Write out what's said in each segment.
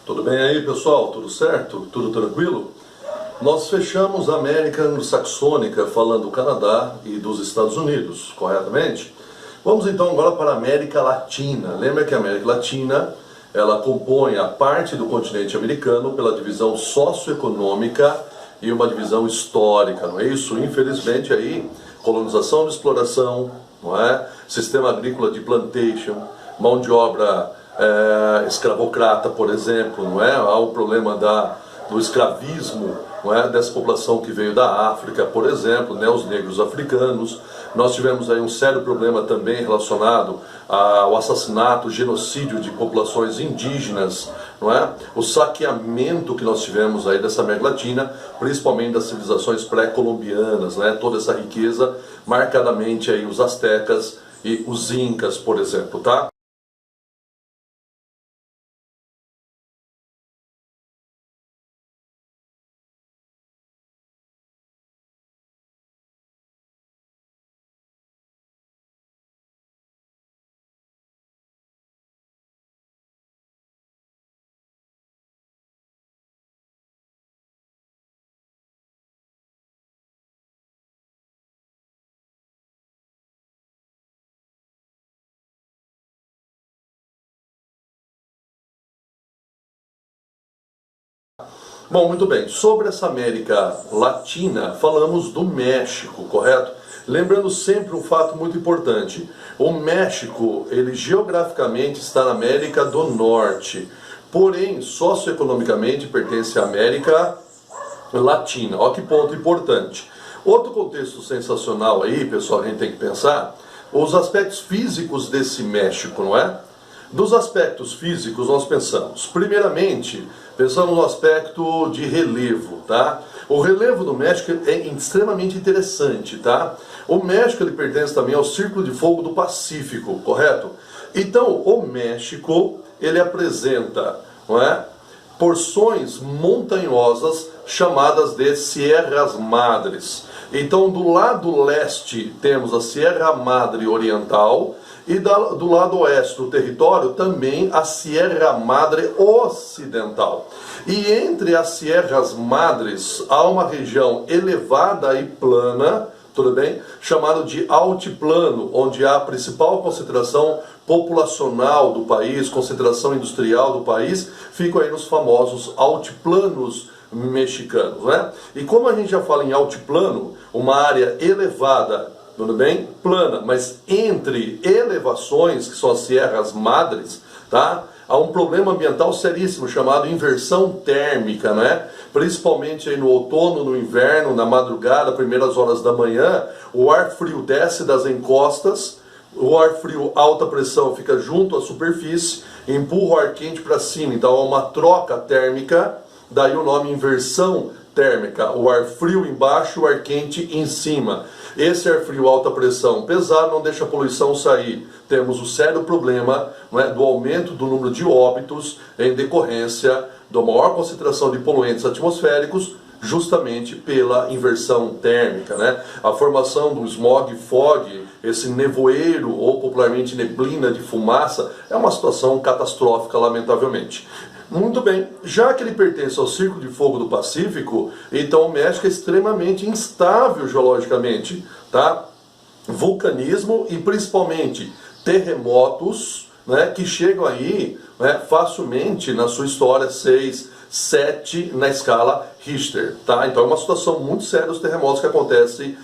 Tudo bem aí, pessoal? Tudo certo? Tudo tranquilo? Nós fechamos a América Anglo-Saxônica falando do Canadá e dos Estados Unidos, corretamente? Vamos então agora para a América Latina. Lembra que a América Latina, ela compõe a parte do continente americano pela divisão socioeconômica e uma divisão histórica, não é isso? Infelizmente aí, colonização de exploração, não é? Sistema agrícola de plantation, mão de obra escravocrata, por exemplo, não é? Há o problema do escravismo, não é? Dessa população que veio da África, por exemplo, né? Os negros africanos. Nós tivemos aí um sério problema também relacionado ao assassinato, genocídio de populações indígenas, não é? O saqueamento que nós tivemos aí dessa América Latina, principalmente das civilizações pré-colombianas, né? Toda essa riqueza, marcadamente aí os astecas e os incas, por exemplo, tá? Bom, muito bem. Sobre essa América Latina, falamos do México, correto? Lembrando sempre um fato muito importante. O México, ele geograficamente está na América do Norte, porém, socioeconomicamente pertence à América Latina. Olha que ponto importante. Outro contexto sensacional aí, pessoal, a gente tem que pensar, os aspectos físicos desse México, não é? Dos aspectos físicos nós pensamos, primeiramente, pensamos no aspecto de relevo, tá? O relevo do México é extremamente interessante, tá? O México, ele pertence também ao Círculo de Fogo do Pacífico, correto? Então, o México, ele apresenta, não é? Porções montanhosas chamadas de Sierras Madres. Então, do lado leste temos a Sierra Madre Oriental e do lado oeste do território também a Sierra Madre Ocidental. E entre as Sierras Madres há uma região elevada e plana, tudo bem? Chamado de altiplano, onde há a principal concentração populacional do país, concentração industrial do país, ficam aí nos famosos altiplanos mexicanos, né? E como a gente já fala em altiplano, uma área elevada, tudo bem? Plana, mas entre elevações, que são as Sierras Madres, tá? Há um problema ambiental seríssimo chamado inversão térmica, né? Principalmente aí no outono, no inverno, na madrugada, primeiras horas da manhã, o ar frio desce das encostas, o ar frio, alta pressão, fica junto à superfície, empurra o ar quente para cima, então há uma troca térmica, daí o nome inversão térmica, o ar frio embaixo, o ar quente em cima. Esse ar frio, alta pressão pesado, não deixa a poluição sair. Temos o sério problema, não é, do aumento do número de óbitos em decorrência da maior concentração de poluentes atmosféricos, justamente pela inversão térmica, né? A formação do smog, fog, esse nevoeiro ou popularmente neblina de fumaça, é uma situação catastrófica, lamentavelmente. Muito bem, já que ele pertence ao Círculo de Fogo do Pacífico, então o México é extremamente instável geologicamente, tá? Vulcanismo e principalmente terremotos, né, que chegam aí, né, facilmente na sua história 6, 7 na escala Richter, tá? Então é uma situação muito séria os terremotos que acontecem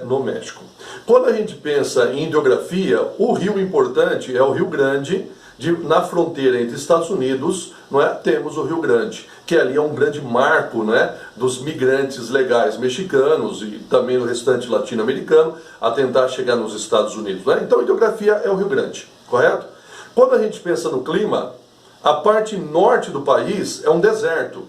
no México. Quando a gente pensa em geografia, o rio importante é o Rio Grande. Na fronteira entre Estados Unidos, não é, temos o Rio Grande, que ali é um grande marco, não é, dos migrantes legais mexicanos e também do restante latino-americano a tentar chegar nos Estados Unidos, né? Então a geografia é o Rio Grande, correto? Quando a gente pensa no clima, a parte norte do país é um deserto,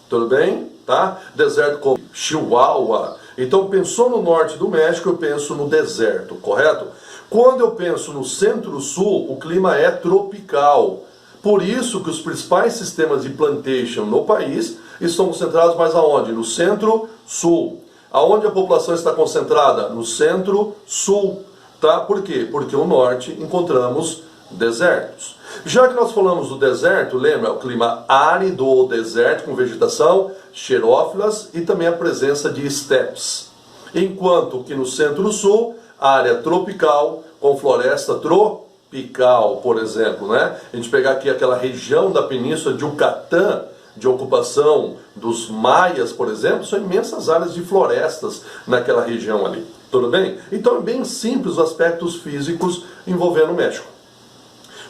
tudo bem? Tá? Deserto como Chihuahua. Então pensou no norte do México, eu penso no deserto, correto? Quando eu penso no centro-sul, o clima é tropical. Por isso que os principais sistemas de plantation no país estão concentrados mais aonde? No centro-sul. Aonde a população está concentrada? No centro-sul. Tá? Por quê? Porque o norte encontramos desertos. Já que nós falamos do deserto, lembra o clima árido ou deserto com vegetação xerófilas e também a presença de estepes. Enquanto que no centro-sul, área tropical com floresta tropical, por exemplo, né? A gente pegar aqui aquela região da península de Yucatán, de ocupação dos maias, por exemplo, são imensas áreas de florestas naquela região ali. Tudo bem? Então é bem simples os aspectos físicos envolvendo o México.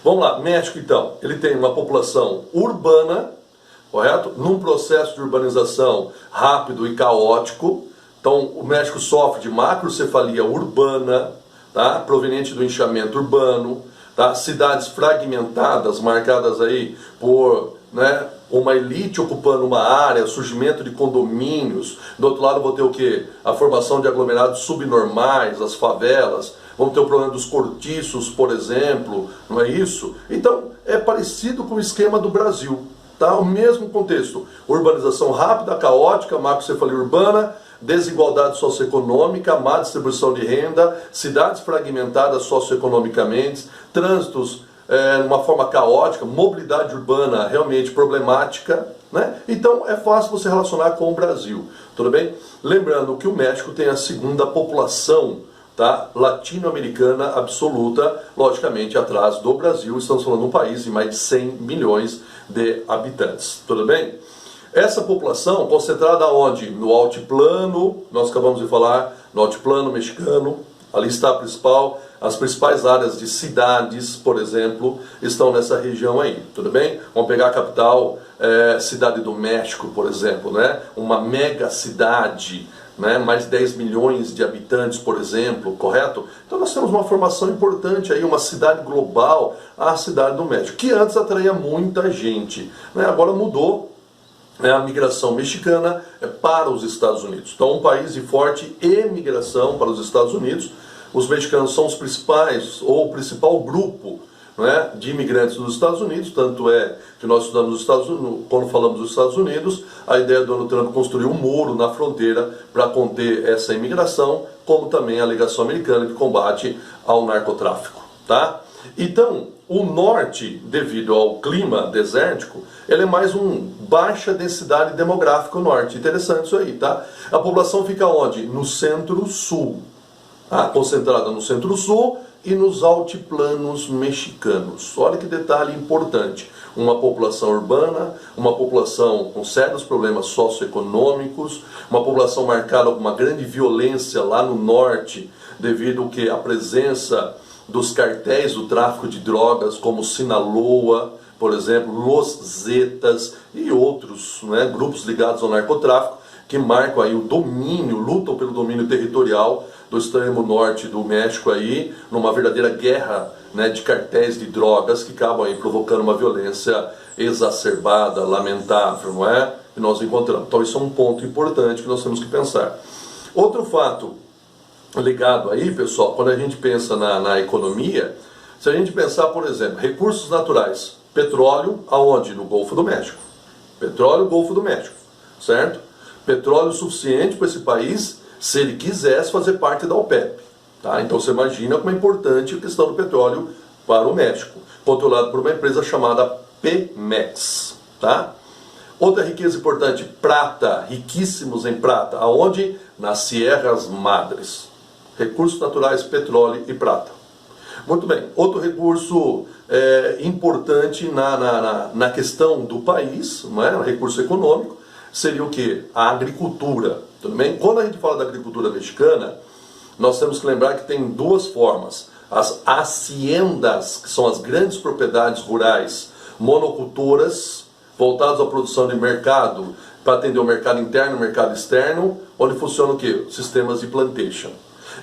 Vamos lá, México então, ele tem uma população urbana, correto? Num processo de urbanização rápido e caótico. Então o México sofre de macrocefalia urbana, tá? Proveniente do inchamento urbano, tá? Cidades fragmentadas, marcadas aí por, né, uma elite ocupando uma área, surgimento de condomínios. Do outro lado vou ter o quê? A formação de aglomerados subnormais, as favelas. Vamos ter o problema dos cortiços, por exemplo, não é isso? Então é parecido com o esquema do Brasil, tá? O mesmo contexto. Urbanização rápida, caótica, macrocefalia urbana, desigualdade socioeconômica, má distribuição de renda, cidades fragmentadas socioeconomicamente, trânsitos de uma forma caótica, mobilidade urbana realmente problemática, né? Então é fácil você relacionar com o Brasil, tudo bem? Lembrando que o México tem a segunda população, tá, latino-americana absoluta, logicamente atrás do Brasil. Estamos falando de um país de mais de 100 milhões de habitantes, tudo bem? Essa população concentrada onde? No altiplano, nós acabamos de falar, no altiplano mexicano, ali está a principal, as principais áreas de cidades, por exemplo, estão nessa região aí, tudo bem? Vamos pegar a capital, Cidade do México, por exemplo, né? Uma mega cidade, né? Mais de 10 milhões de habitantes, por exemplo, correto? Então nós temos uma formação importante aí, uma cidade global, a Cidade do México, que antes atraía muita gente, né? Agora mudou. A migração mexicana para os Estados Unidos. Então, um país de forte emigração para os Estados Unidos. Os mexicanos são os principais, ou o principal grupo, não é, de imigrantes dos Estados Unidos. Tanto é que nós estudamos os Estados Unidos, quando falamos dos Estados Unidos, a ideia do Donald Trump construir um muro na fronteira para conter essa imigração, como também a legislação americana de combate ao narcotráfico, tá? Então, o norte, devido ao clima desértico, ele é mais baixa densidade demográfica o norte. Interessante isso aí, tá? A população fica onde? No centro-sul. Tá? Concentrada no centro-sul e nos altiplanos mexicanos. Olha que detalhe importante. Uma população urbana, uma população com sérios problemas socioeconômicos, uma população marcada por uma grande violência lá no norte, devido à presença dos cartéis do tráfico de drogas, como Sinaloa, por exemplo, Los Zetas e outros, né, grupos ligados ao narcotráfico, que marcam aí o domínio, lutam pelo domínio territorial do extremo norte do México aí, numa verdadeira guerra, né, de cartéis de drogas que acabam aí provocando uma violência exacerbada, lamentável, não é? Que nós encontramos. Então isso é um ponto importante que nós temos que pensar. Outro fato ligado aí, pessoal, quando a gente pensa na economia, se a gente pensar, por exemplo, recursos naturais, petróleo, aonde? No Golfo do México. Petróleo, Golfo do México, certo? Petróleo suficiente para esse país, se ele quisesse fazer parte da OPEP, tá? Então você imagina como é importante a questão do petróleo para o México, controlado por uma empresa chamada Pemex, tá? Outra riqueza importante, prata, riquíssimos em prata, aonde? Nas Sierras Madres. Recursos naturais, petróleo e prata. Muito bem, outro recurso importante na questão do país, não é? O recurso econômico, seria o que? A agricultura. Tudo bem? Quando a gente fala da agricultura mexicana, nós temos que lembrar que tem duas formas. As haciendas, que são as grandes propriedades rurais monocultoras, voltadas à produção de mercado, para atender o mercado interno e o mercado externo, onde funciona o quê? Sistemas de plantation.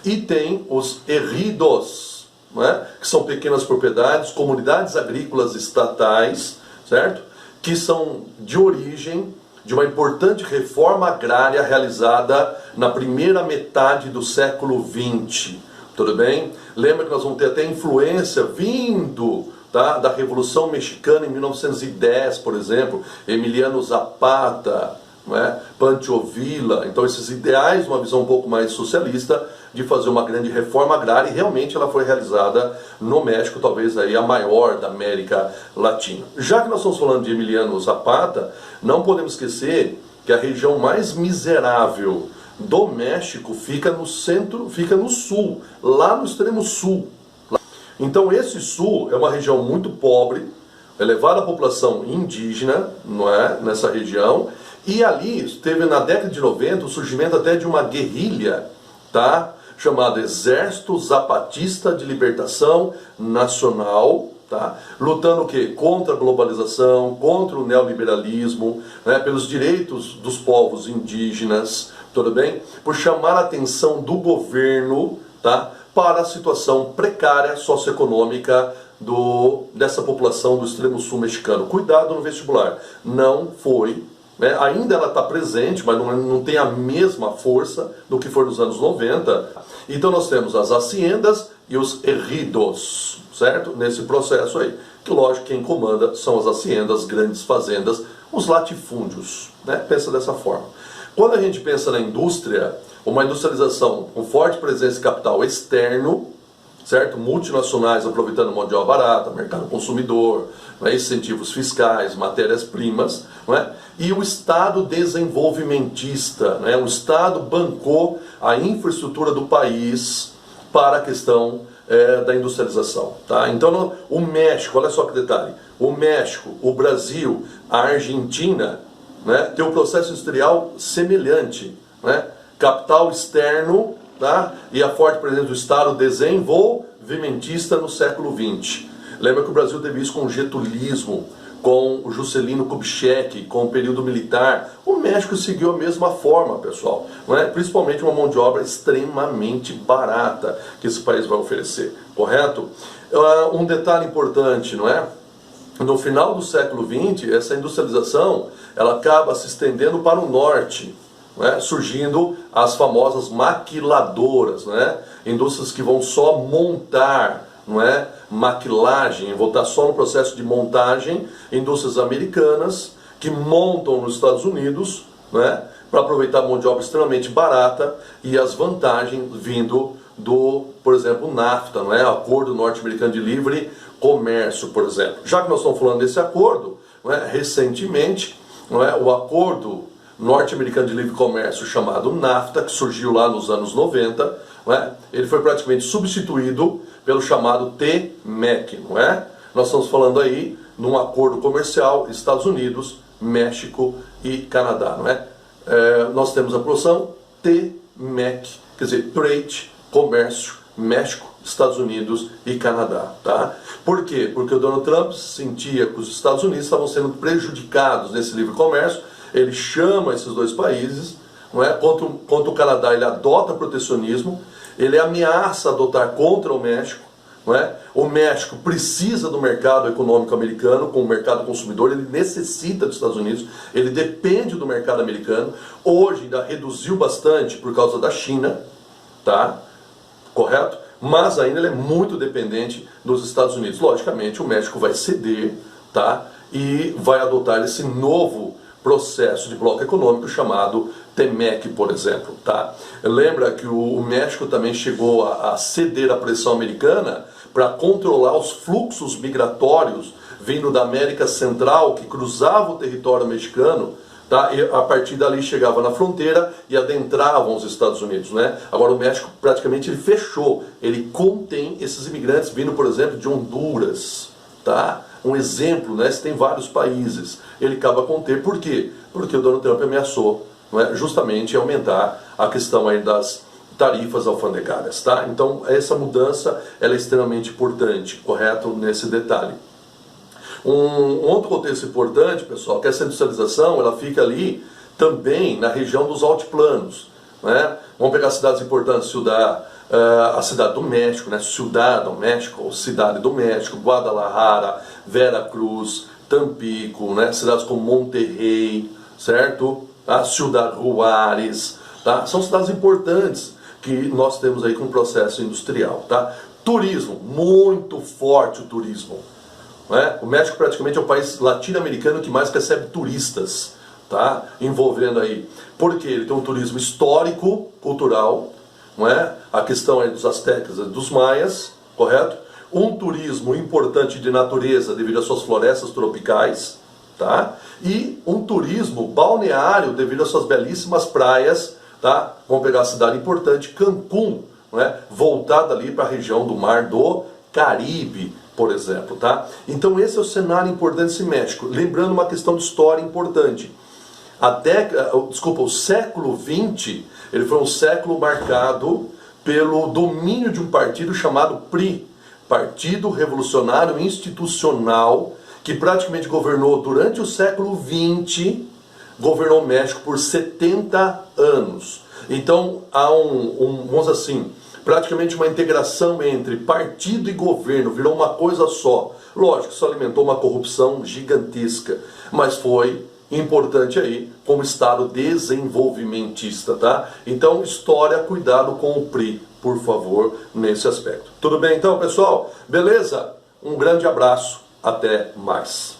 E tem os ejidos, não é? Que são pequenas propriedades, comunidades agrícolas estatais, certo? Que são de origem de uma importante reforma agrária realizada na primeira metade do século XX. Tudo bem? Lembra que nós vamos ter até influência vindo, tá, da Revolução Mexicana em 1910, por exemplo, Emiliano Zapata, não é? Pancho Villa. Então esses ideais, uma visão um pouco mais socialista, de fazer uma grande reforma agrária, e realmente ela foi realizada no México, talvez aí a maior da América Latina. Já que nós estamos falando de Emiliano Zapata, não podemos esquecer que a região mais miserável do México fica no centro, fica no sul, lá no extremo sul. Então esse sul é uma região muito pobre, elevada população indígena, não é, nessa região, e ali teve na década de 90 o surgimento até de uma guerrilha, tá, chamada Exército Zapatista de Libertação Nacional, tá, lutando o quê? Contra a globalização, contra o neoliberalismo, né, pelos direitos dos povos indígenas, tudo bem? Por chamar a atenção do governo, tá, para a situação precária socioeconômica dessa população do extremo sul mexicano. Cuidado no vestibular, não foi, né? Ainda ela está presente, mas não tem a mesma força do que foi nos anos 90. Então nós temos as haciendas e os ejidos, certo? Nesse processo aí, que lógico quem comanda são as haciendas, grandes fazendas, os latifúndios, né? Pensa dessa forma. Quando a gente pensa na indústria, uma industrialização com forte presença de capital externo, certo? Multinacionais aproveitando mão de obra barata, mercado consumidor, né? Incentivos fiscais, matérias-primas, né? E o Estado desenvolvimentista, né? O Estado bancou a infraestrutura do país para a questão da industrialização, tá? Então o México, olha só que detalhe, o México, o Brasil, a Argentina, né, tem um processo industrial semelhante, né? Capital externo, tá? E a forte presença do Estado desenvolvimentista no século XX. Lembra que o Brasil teve isso com o getulismo, com o Juscelino Kubitschek, com o período militar. O México seguiu a mesma forma, pessoal, não é? Principalmente uma mão de obra extremamente barata que esse país vai oferecer, correto? Um detalhe importante, não é? No final do século XX, essa industrialização ela acaba se estendendo para o norte, né? Surgindo as famosas maquiladoras, né? Indústrias que vão só montar, não é? Maquilagem, vou estar só no processo de montagem, indústrias americanas que montam nos Estados Unidos, né? Para aproveitar a mão de obra extremamente barata e as vantagens vindo do, por exemplo, NAFTA, não é? Acordo Norte-Americano de Livre Comércio, por exemplo. Já que nós estamos falando desse acordo, não é? Recentemente, não é? O acordo norte-americano de livre comércio chamado NAFTA, que surgiu lá nos anos 90, não é? Ele foi praticamente substituído pelo chamado TMEC, não é? Nós estamos falando aí num acordo comercial Estados Unidos, México e Canadá, não é? Nós temos a porção TMEC, quer dizer, Trade, Comércio, México, Estados Unidos e Canadá, tá? Por quê? Porque o Donald Trump sentia que os Estados Unidos estavam sendo prejudicados nesse livre comércio, ele chama esses dois países, não é? Contra o Canadá ele adota protecionismo, ele ameaça adotar contra o México, não é? O México precisa do mercado econômico americano, como mercado consumidor, ele necessita dos Estados Unidos, ele depende do mercado americano, hoje ainda reduziu bastante por causa da China, tá? Correto? Mas ainda ele é muito dependente dos Estados Unidos. Logicamente, o México vai ceder, tá? E vai adotar esse novo processo de bloco econômico chamado TMEC, por exemplo, tá? Lembra que o México também chegou a ceder à pressão americana para controlar os fluxos migratórios vindo da América Central que cruzava o território mexicano, tá? E a partir dali chegava na fronteira e adentravam os Estados Unidos, né? Agora o México praticamente ele fechou, ele contém esses imigrantes vindo, por exemplo, de Honduras, tá? Um exemplo, né? Você tem vários países, ele acaba conter, por quê? Porque o Donald Trump ameaçou, não é? Justamente aumentar a questão aí das tarifas alfandegárias, tá? Então essa mudança ela é extremamente importante, correto? Nesse detalhe. Um outro contexto importante, pessoal, que essa industrialização ela fica ali também na região dos altiplanos, né? Vamos pegar cidades importantes, a cidade do México, né? Ciudad do México, ou Cidade do México, Guadalajara, Veracruz, Tampico, né? Cidades como Monterrey, certo? A Ciudad Juárez, tá? São cidades importantes que nós temos aí com o processo industrial, tá? Turismo, muito forte o turismo. O México praticamente é o país latino-americano que mais recebe turistas, tá? Envolvendo aí, porque ele tem um turismo histórico, cultural, não é? A questão aí dos astecas e dos maias, correto? Um turismo importante de natureza devido às suas florestas tropicais, tá? E um turismo balneário devido às suas belíssimas praias, tá? Vamos pegar a cidade importante, Cancún, não é? Voltada ali para a região do Mar do Caribe, por exemplo, tá? Então esse é o cenário importante desse México. Lembrando uma questão de história importante. O século XX, ele foi um século marcado pelo domínio de um partido chamado PRI, Partido Revolucionário Institucional, que praticamente governou durante o século XX, governou o México por 70 anos. Então há vamos dizer assim, praticamente uma integração entre partido e governo, virou uma coisa só. Lógico, isso alimentou uma corrupção gigantesca, mas foi importante aí como Estado desenvolvimentista, tá? Então, história, cuidado com o PRI, por favor, nesse aspecto. Tudo bem então, pessoal? Beleza? Um grande abraço, até mais.